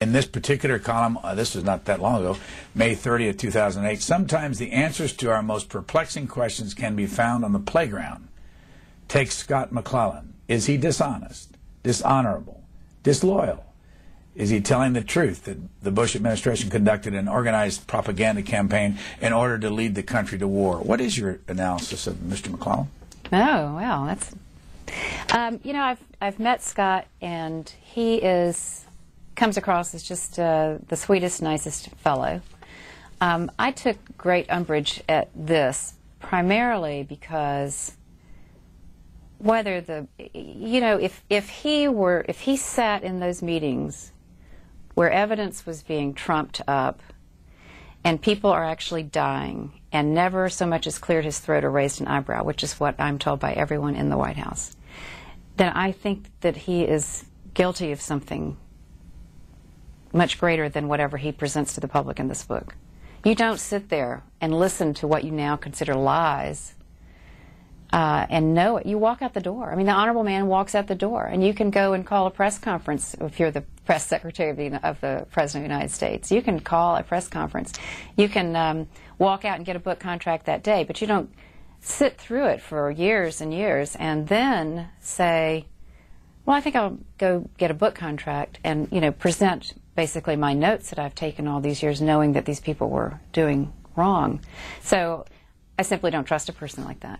In this particular column, this was not that long ago, May 30th, 2008, sometimes the answers to our most perplexing questions can be found on the playground. Take Scott McClellan. Is he dishonest, dishonorable, disloyal? Is he telling the truth that the Bush administration conducted an organized propaganda campaign in order to lead the country to war? What is your analysis of Mr. McClellan? Oh, well, that's... you know, I've met Scott, and he comes across as just the sweetest, nicest fellow. I took great umbrage at this, primarily because whether if he sat in those meetings where evidence was being trumped up and people are actually dying and never so much as cleared his throat or raised an eyebrow, which is what I'm told by everyone in the White House, then I think that he is guilty of something much greater than whatever he presents to the public in this book. You don't sit there and listen to what you now consider lies and know it. You walk out the door. I mean, the honorable man walks out the door, and you can go and call a press conference if you're the press secretary of the President of the United States. You can call a press conference. You can walk out and get a book contract that day, but you don't sit through it for years and years and then say, well, I think I'll go get a book contract and, you know, present basically my notes that I've taken all these years knowing that these people were doing wrong. So I simply don't trust a person like that.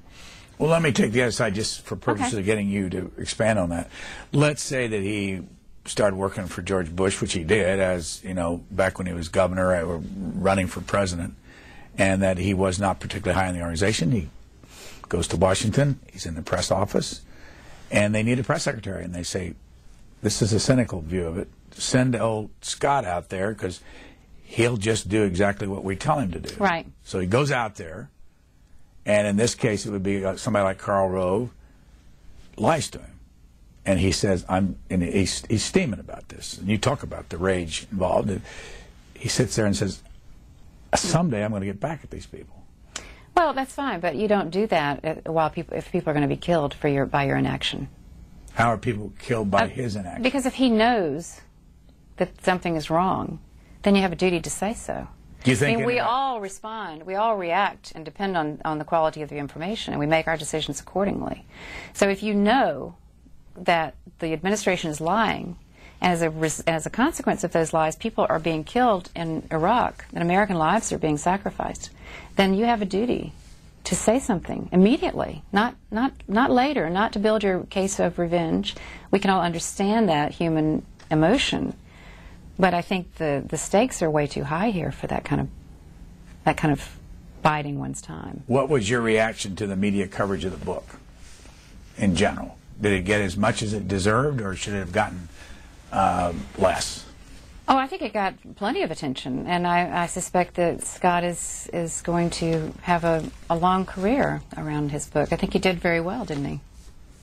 Well, let me take the other side just for purposes of getting you to expand on that. Let's say that he started working for George Bush, which he did, as, you know, back when he was governor or running for president, and that he was not particularly high in the organization. He goes to Washington, he's in the press office, and they need a press secretary, and they say, this is a cynical view of it, send old Scott out there because he'll just do exactly what we tell him to do. Right. So he goes out there, and in this case it would be somebody like Karl Rove lies to him. And he says, he's steaming about this. And you talk about the rage involved. And he sits there and says, someday I'm going to get back at these people. Well, that's fine, but you don't do that if people are going to be killed by your inaction. How are people killed by his inaction? Because if he knows that something is wrong, then you have a duty to say so. Do you think? I mean, we all respond, we all react and depend on the quality of the information, and we make our decisions accordingly. So if you know that the administration is lying, and as a consequence of those lies, people are being killed in Iraq, and American lives are being sacrificed, then you have a duty to say something immediately, not later, not to build your case of revenge. We can all understand that human emotion, but I think the stakes are way too high here for that kind of biding one's time. What was your reaction to the media coverage of the book in general? Did it get as much as it deserved, or should it have gotten less? Oh, I think it got plenty of attention, and I suspect that Scott is going to have a long career around his book. I think he did very well, didn't he?